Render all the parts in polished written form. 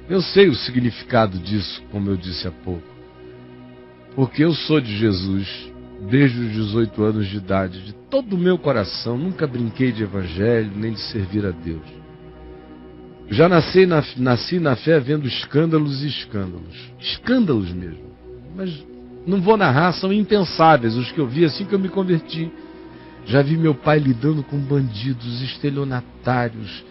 Eu sei o significado disso, como eu disse há pouco. Porque eu sou de Jesus desde os 18 anos de idade, de todo o meu coração. Nunca brinquei de evangelho, nem de servir a Deus. Já nasci na fé vendo escândalos e escândalos. Escândalos mesmo. Mas não vou narrar, são impensáveis os que eu vi assim que eu me converti. Já vi meu pai lidando com bandidos, estelionatários,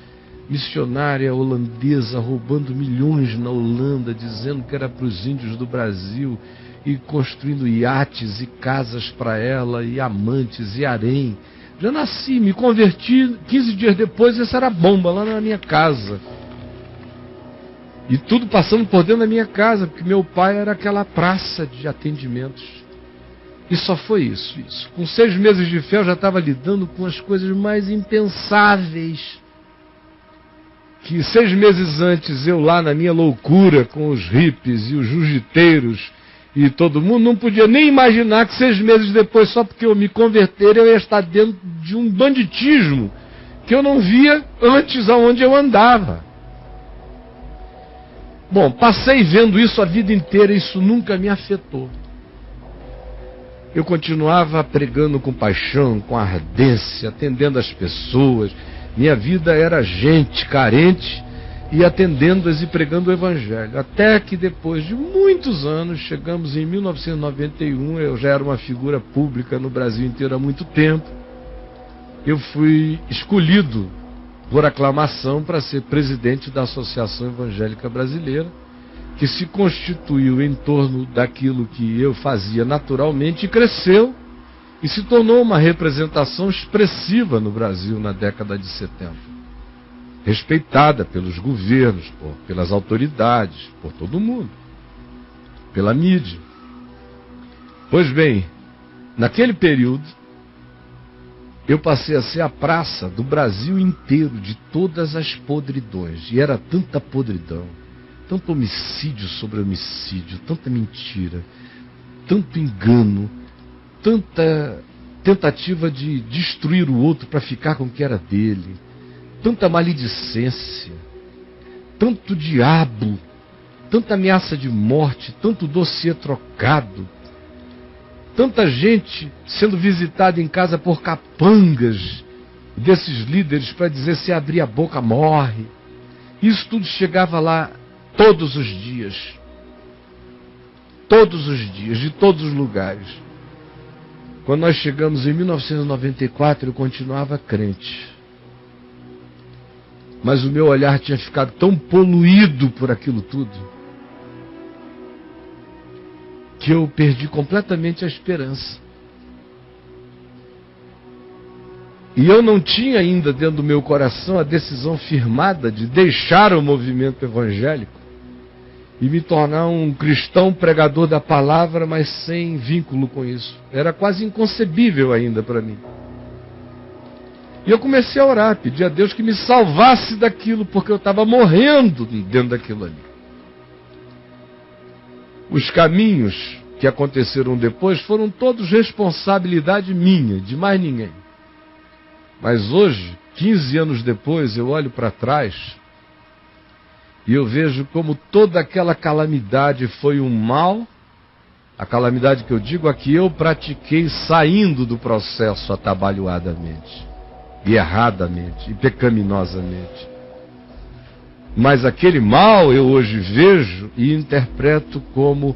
missionária holandesa roubando milhões na Holanda, dizendo que era para os índios do Brasil, e construindo iates e casas para ela, e amantes e harém. Já nasci, me converti, 15 dias depois, essa era a bomba lá na minha casa. E tudo passando por dentro da minha casa, porque meu pai era aquela praça de atendimentos. E só foi isso. Com 6 meses de fé eu já estava lidando com as coisas mais impensáveis. Que 6 meses antes eu lá na minha loucura com os hippies e os jiu-jiteiros e todo mundo, não podia nem imaginar que 6 meses depois, só porque eu me converter, eu ia estar dentro de um banditismo que eu não via antes aonde eu andava. Bom, passei vendo isso a vida inteira, isso nunca me afetou. Eu continuava pregando com paixão, com ardência, atendendo as pessoas. Minha vida era gente carente e atendendo-as e pregando o Evangelho. Até que depois de muitos anos, chegamos em 1991, eu já era uma figura pública no Brasil inteiro há muito tempo. Eu fui escolhido por aclamação para ser presidente da Associação Evangélica Brasileira, que se constituiu em torno daquilo que eu fazia naturalmente e cresceu e se tornou uma representação expressiva no Brasil na década de 70. Respeitada pelos governos, pelas autoridades, por todo mundo, pela mídia. Pois bem, naquele período, eu passei a ser a praça do Brasil inteiro, de todas as podridões. E era tanta podridão, tanto homicídio sobre homicídio, tanta mentira, tanto engano, tanta tentativa de destruir o outro para ficar com o que era dele, tanta maledicência, tanto diabo, tanta ameaça de morte, tanto dossiê trocado, tanta gente sendo visitada em casa por capangas desses líderes para dizer: se abrir a boca morre. Isso tudo chegava lá todos os dias, de todos os lugares. Quando nós chegamos em 1994, eu continuava crente. Mas o meu olhar tinha ficado tão poluído por aquilo tudo, que eu perdi completamente a esperança. E eu não tinha ainda dentro do meu coração a decisão firmada de deixar o movimento evangélico e me tornar um cristão pregador da palavra, mas sem vínculo com isso. Era quase inconcebível ainda para mim. E eu comecei a orar, pedir a Deus que me salvasse daquilo, porque eu estava morrendo dentro daquilo ali. Os caminhos que aconteceram depois foram todos responsabilidade minha, de mais ninguém. Mas hoje, 15 anos depois, eu olho para trás e eu vejo como toda aquela calamidade foi um mal. A calamidade que eu digo é que eu pratiquei saindo do processo atabalhoadamente, e erradamente, e pecaminosamente. Mas aquele mal eu hoje vejo e interpreto como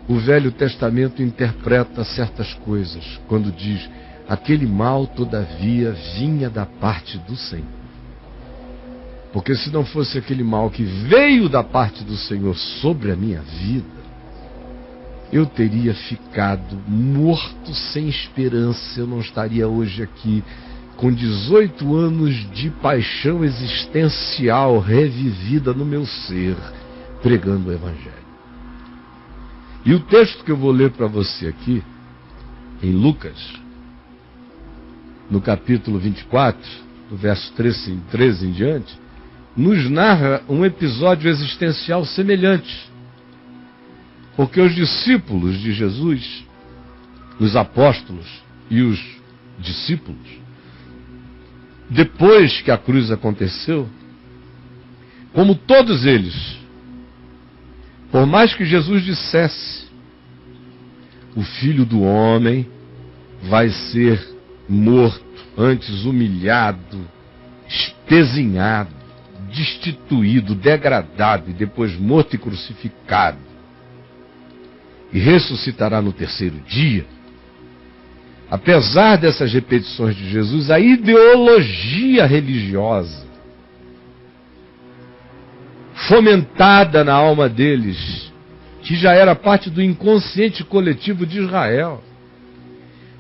o Velho Testamento interpreta certas coisas, quando diz: aquele mal, todavia, vinha da parte do Senhor. Porque se não fosse aquele mal que veio da parte do Senhor sobre a minha vida, eu teria ficado morto, sem esperança. Eu não estaria hoje aqui com 18 anos de paixão existencial revivida no meu ser, pregando o Evangelho. E o texto que eu vou ler para você aqui, em Lucas, no capítulo 24, do verso 13 em diante, nos narra um episódio existencial semelhante. Porque os discípulos de Jesus, os apóstolos e os discípulos, depois que a cruz aconteceu, como todos eles Por mais que Jesus dissesse, o Filho do Homem vai ser morto, antes humilhado, espezinhado, destituído, degradado e depois morto e crucificado, e ressuscitará no terceiro dia. Apesar dessas repetições de Jesus, a ideologia religiosa fomentada na alma deles, que já era parte do inconsciente coletivo de Israel,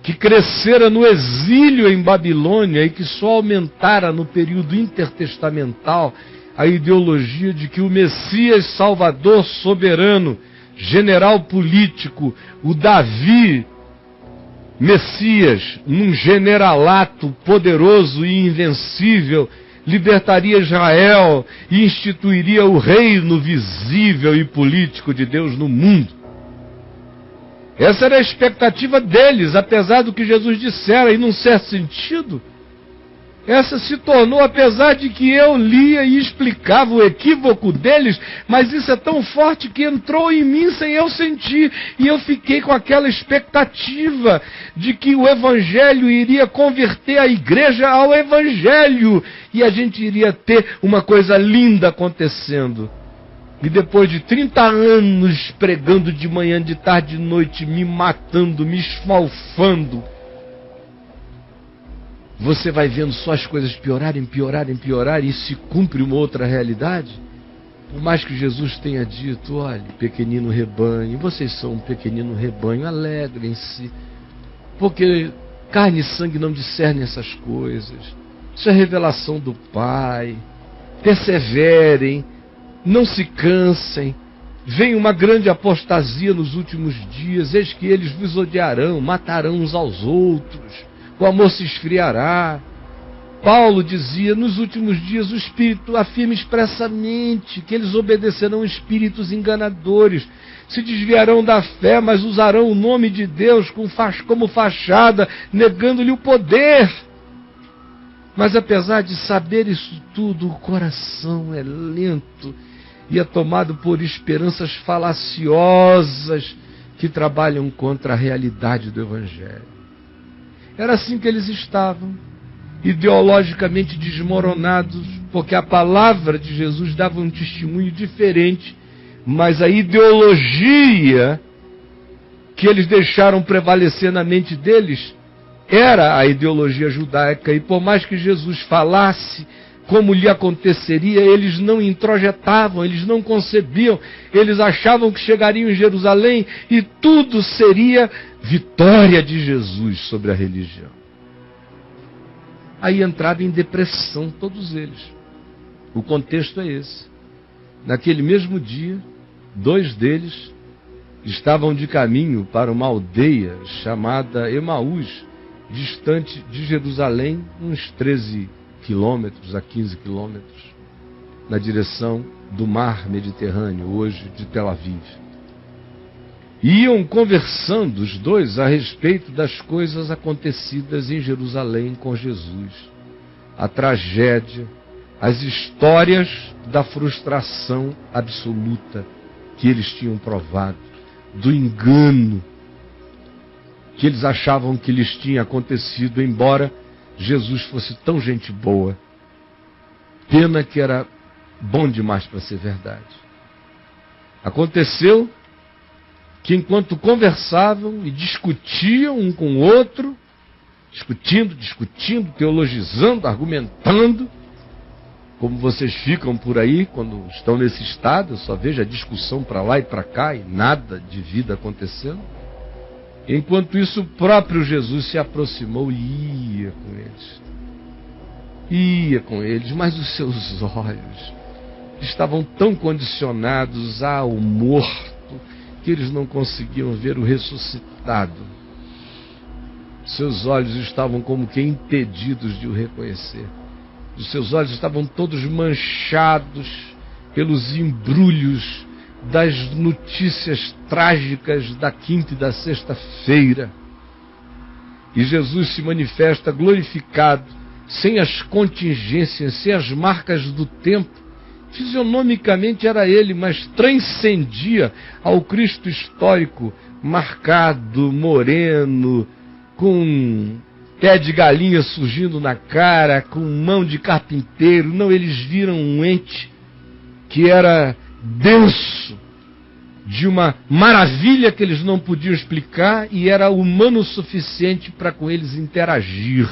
que crescera no exílio em Babilônia e que só aumentara no período intertestamental a ideologia de que o Messias Salvador soberano, general político, o Davi Messias, num generalato poderoso e invencível, libertaria Israel e instituiria o reino visível e político de Deus no mundo. Essa era a expectativa deles, apesar do que Jesus dissera, e num certo sentido, essa se tornou, apesar de que eu lia e explicava o equívoco deles, mas isso é tão forte que entrou em mim sem eu sentir, e eu fiquei com aquela expectativa de que o Evangelho iria converter a igreja ao Evangelho, e a gente iria ter uma coisa linda acontecendo. E depois de 30 anos pregando de manhã, de tarde, de noite, me matando, me esfalfando, você vai vendo só as coisas piorarem, e se cumpre uma outra realidade. Por mais que Jesus tenha dito, olha, pequenino rebanho, vocês são um pequenino rebanho, alegrem-se, porque carne e sangue não discernem essas coisas. Isso é revelação do Pai. Perseverem, não se cansem. Vem uma grande apostasia nos últimos dias, eis que eles vos odiarão, matarão uns aos outros. O amor se esfriará. Paulo dizia, nos últimos dias o Espírito afirma expressamente que eles obedecerão espíritos enganadores, se desviarão da fé, mas usarão o nome de Deus como fachada, negando-lhe o poder. Mas apesar de saber isso tudo, o coração é lento e é tomado por esperanças falaciosas que trabalham contra a realidade do Evangelho. Era assim que eles estavam, ideologicamente desmoronados, porque a palavra de Jesus dava um testemunho diferente, mas a ideologia que eles deixaram prevalecer na mente deles era a ideologia judaica, e por mais que Jesus falasse como lhe aconteceria, eles não introjetavam, eles não concebiam, eles achavam que chegariam em Jerusalém e tudo seria vitória de Jesus sobre a religião. Aí entravam em depressão todos eles. O contexto é esse. Naquele mesmo dia, 2 deles estavam de caminho para uma aldeia chamada Emaús, distante de Jerusalém, uns 13 quilômetros a 15 quilômetros, na direção do mar Mediterrâneo, hoje de Tel Aviv. Iam conversando os dois a respeito das coisas acontecidas em Jerusalém com Jesus, a tragédia, as histórias da frustração absoluta que eles tinham provado, do engano que eles achavam que lhes tinha acontecido, embora Jesus fosse tão gente boa. Pena que era bom demais para ser verdade. Aconteceu que enquanto conversavam e discutiam um com o outro, discutindo, teologizando, argumentando, como vocês ficam por aí quando estão nesse estado, eu só vejo a discussão para lá e para cá e nada de vida acontecendo. Enquanto isso, o próprio Jesus se aproximou e ia com eles. Ia com eles, mas os seus olhos estavam tão condicionados ao morto que eles não conseguiam ver o ressuscitado. Seus olhos estavam como que impedidos de o reconhecer. Os seus olhos estavam todos manchados pelos embrulhos das notícias trágicas da quinta e da sexta-feira. E Jesus se manifesta glorificado, sem as contingências, sem as marcas do tempo Fisionomicamente era ele, mas transcendia ao Cristo histórico, marcado, moreno, com pé de galinha surgindo na cara, com mão de carpinteiro. Não, eles viram um ente que era denso, de uma maravilha que eles não podiam explicar, e era humano o suficiente para com eles interagir.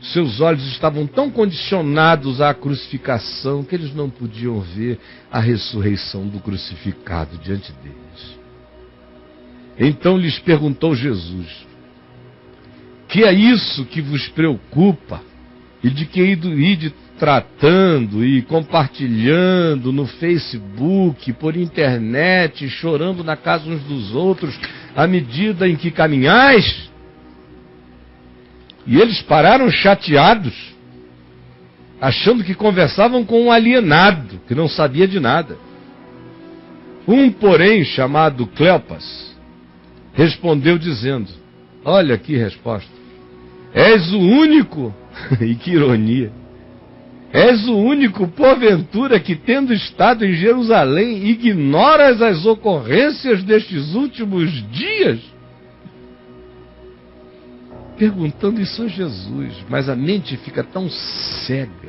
Seus olhos estavam tão condicionados à crucificação que eles não podiam ver a ressurreição do crucificado diante deles. Então lhes perguntou Jesus: que é isso que vos preocupa? E de que ide tratando e compartilhando no Facebook, por internet, chorando na casa uns dos outros, à medida em que caminhais? E eles pararam chateados, achando que conversavam com um alienado, que não sabia de nada. Um, porém, chamado Cleopas, respondeu dizendo: olha que resposta, és o único, e que ironia, és o único, porventura, que tendo estado em Jerusalém, ignoras as ocorrências destes últimos dias? Perguntando isso a Jesus, mas a mente fica tão cega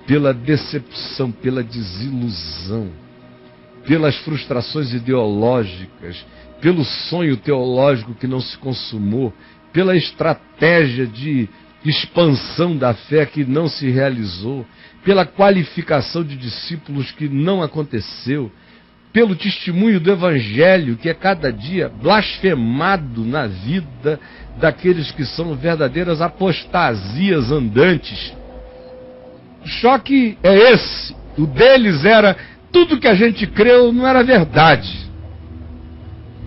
pela decepção, pela desilusão, pelas frustrações ideológicas, pelo sonho teológico que não se consumou, pela estratégia de expansão da fé que não se realizou, pela qualificação de discípulos que não aconteceu, pelo testemunho do Evangelho que é cada dia blasfemado na vida daqueles que são verdadeiras apostasias andantes. O choque é esse. O deles era: tudo que a gente creu não era verdade.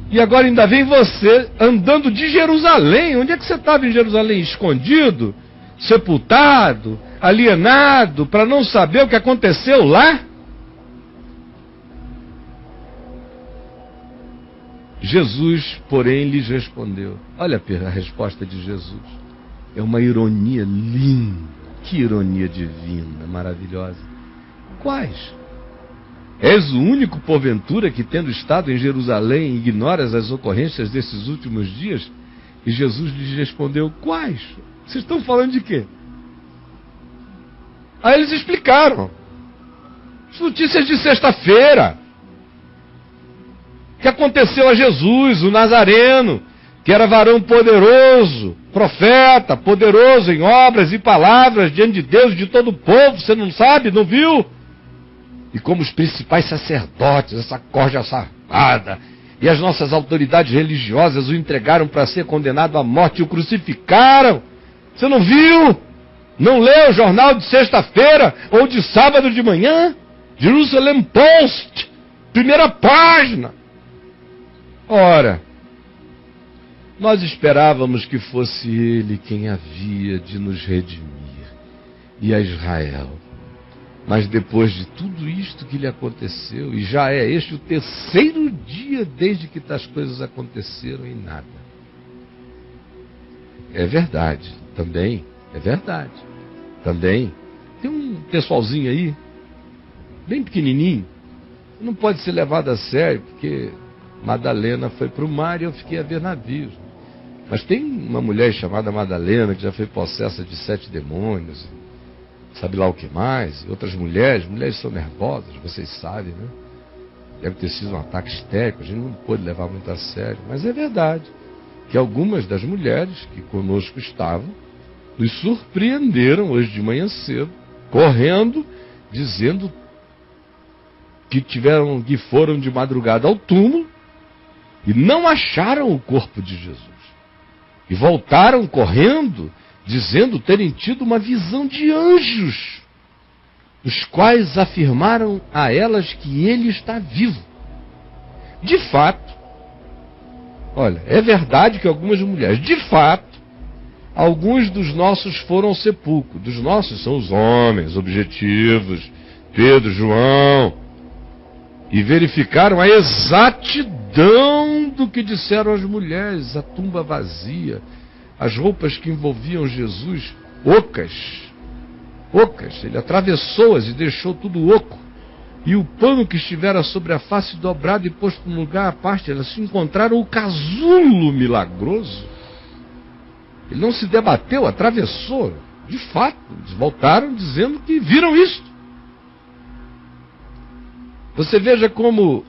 E agora ainda vem você andando de Jerusalém. Onde é que você estava em Jerusalém? Escondido? Sepultado? Alienado? Para não saber o que aconteceu lá? Jesus, porém, lhes respondeu. Olha a resposta de Jesus. É uma ironia linda. Que ironia divina, maravilhosa. Quais? És o único, porventura, que tendo estado em Jerusalém, ignoras as ocorrências desses últimos dias? E Jesus lhes respondeu: quais? Vocês estão falando de quê? Aí eles explicaram. As notícias de sexta-feira. Que aconteceu a Jesus, o Nazareno, que era varão poderoso, profeta, poderoso em obras e palavras diante de Deus e de todo o povo. Você não sabe, não viu? E como os principais sacerdotes, essa corja safada, e as nossas autoridades religiosas o entregaram para ser condenado à morte e o crucificaram. Você não viu? Não leu o jornal de sexta-feira ou de sábado de manhã? Jerusalem Post, primeira página. Ora, nós esperávamos que fosse ele quem havia de nos redimir, e a Israel. Mas depois de tudo isto que lhe aconteceu, e já é este o terceiro dia desde que tais coisas aconteceram, e nada. É verdade, também, é verdade. Também, tem um pessoalzinho aí, bem pequenininho, não pode ser levado a sério, porque Madalena foi para o mar e eu fiquei a ver navios. Mas tem uma mulher chamada Madalena, que já foi possessa de 7 demônios, sabe lá o que mais, e outras mulheres são nervosas, vocês sabem, né? Deve ter sido um ataque histérico, a gente não pôde levar muito a sério, mas é verdade que algumas das mulheres que conosco estavam nos surpreenderam hoje de manhã cedo, correndo, dizendo que foram de madrugada ao túmulo e não acharam o corpo de Jesus. E voltaram correndo, dizendo terem tido uma visão de anjos, os quais afirmaram a elas que ele está vivo. De fato, olha, é verdade que algumas mulheres, de fato, alguns dos nossos foram ao sepulcro. Dos nossos são os homens objetivos, Pedro, João, e verificaram a exatidão do que disseram as mulheres, a tumba vazia, as roupas que envolviam Jesus, ocas, ocas, ele atravessou-as e deixou tudo oco. E o pano que estivera sobre a face dobrado e posto no lugar à parte, elas se encontraram o casulo milagroso. Ele não se debateu, atravessou. De fato, eles voltaram dizendo que viram isto. Você veja como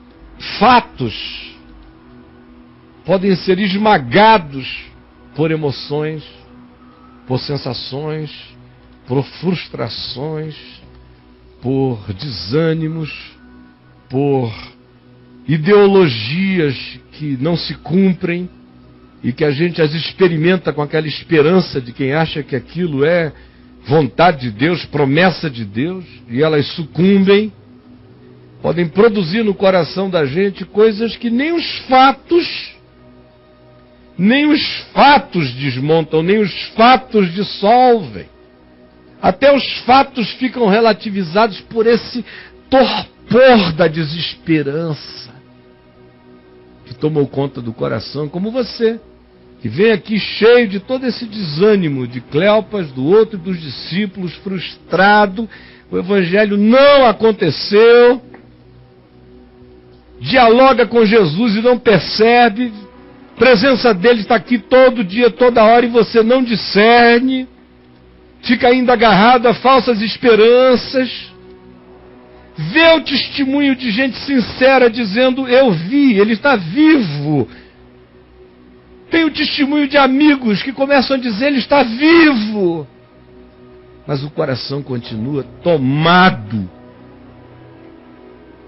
fatos podem ser esmagados por emoções, por sensações, por frustrações, por desânimos, por ideologias que não se cumprem e que a gente as experimenta com aquela esperança de quem acha que aquilo é vontade de Deus, promessa de Deus, e elas sucumbem, podem produzir no coração da gente coisas que nem os fatos desmontam, nem os fatos dissolvem. Até os fatos ficam relativizados por esse torpor da desesperança que tomou conta do coração, como você, que vem aqui cheio de todo esse desânimo de Cleopas, do outro e dos discípulos, frustrado, o evangelho não aconteceu, dialoga com Jesus e não percebe, a presença dele está aqui todo dia, toda hora, e você não discerne, fica ainda agarrado a falsas esperanças, vê o testemunho de gente sincera dizendo, eu vi, ele está vivo. Tem o testemunho de amigos que começam a dizer, ele está vivo. Mas o coração continua tomado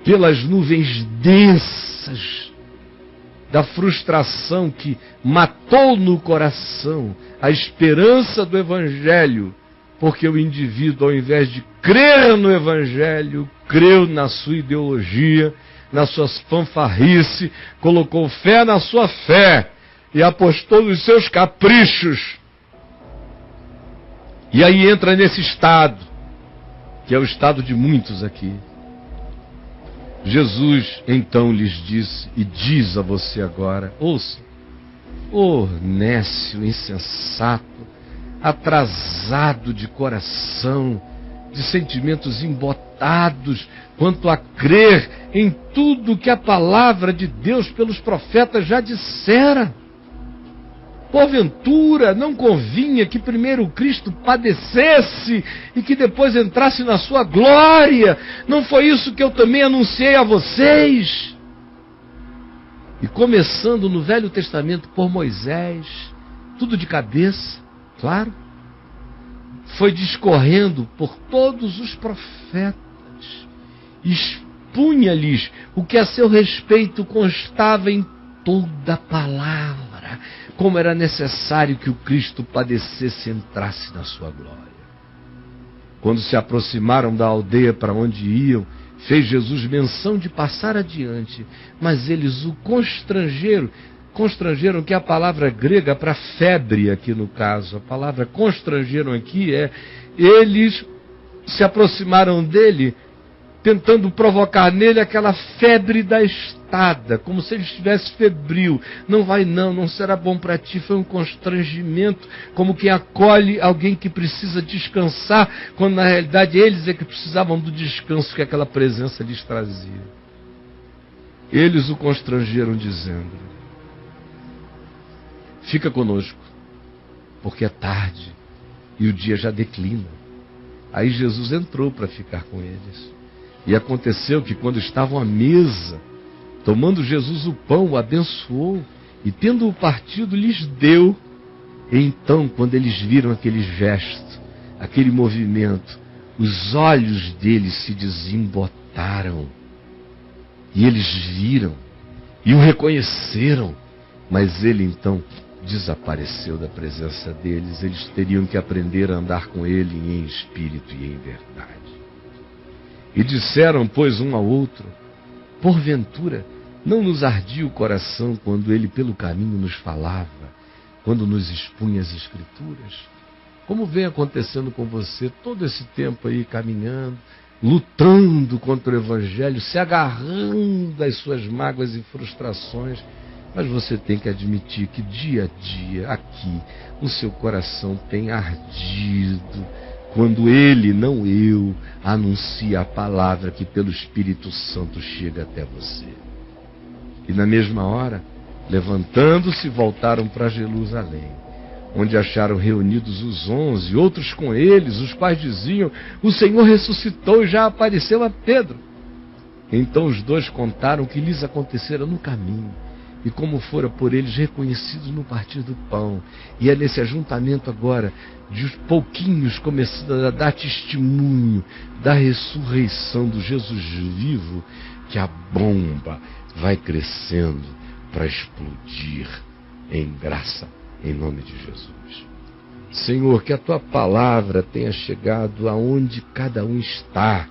pelas nuvens densas da frustração que matou no coração a esperança do Evangelho, porque o indivíduo, ao invés de crer no Evangelho, creu na sua ideologia, nas suas fanfarrice, colocou fé na sua fé e apostou nos seus caprichos. E aí entra nesse estado, que é o estado de muitos aqui. Jesus então lhes disse, e diz a você agora, ouça, nécio, insensato, atrasado de coração, de sentimentos embotados, quanto a crer em tudo que a palavra de Deus pelos profetas já dissera. Porventura não convinha que primeiro o Cristo padecesse e que depois entrasse na sua glória? Não foi isso que eu também anunciei a vocês? E começando no Velho Testamento por Moisés, tudo de cabeça, claro, foi discorrendo por todos os profetas, expunha-lhes o que a seu respeito constava em toda a palavra, como era necessário que o Cristo padecesse e entrasse na sua glória. Quando se aproximaram da aldeia para onde iam, fez Jesus menção de passar adiante, mas eles o constrangeram, que é a palavra grega para febre aqui no caso. A palavra constrangeram aqui eles se aproximaram dele, tentando provocar nele aquela febre da estada, como se ele estivesse febril. Não vai não será bom para ti. Foi um constrangimento, como quem acolhe alguém que precisa descansar, quando na realidade eles é que precisavam do descanso que aquela presença lhes trazia. Eles o constrangeram dizendo, fica conosco, porque é tarde e o dia já declina. Aí Jesus entrou para ficar com eles. E aconteceu que quando estavam à mesa, tomando Jesus o pão, o abençoou, e tendo-o partido, lhes deu. E então, quando eles viram aquele gesto, aquele movimento, os olhos deles se desembotaram. E eles viram, e o reconheceram, mas ele então desapareceu da presença deles. Eles teriam que aprender a andar com ele em espírito e em verdade. E disseram, pois, um ao outro, porventura, não nos ardia o coração quando ele pelo caminho nos falava, quando nos expunha as Escrituras? Como vem acontecendo com você todo esse tempo aí caminhando, lutando contra o Evangelho, se agarrando às suas mágoas e frustrações, mas você tem que admitir que dia a dia, aqui, o seu coração tem ardido quando ele, não eu, anuncia a palavra que pelo Espírito Santo chega até você. E na mesma hora, levantando-se, voltaram para Jerusalém, onde acharam reunidos os 11, outros com eles, os quais diziam: o Senhor ressuscitou e já apareceu a Pedro. Então os dois contaram o que lhes acontecera no caminho, e como fora por eles reconhecidos no partir do pão. E é nesse ajuntamento agora, de os pouquinhos começando a dar testemunho da ressurreição do Jesus vivo, que a bomba vai crescendo para explodir em graça, em nome de Jesus. Senhor, que a tua palavra tenha chegado aonde cada um está,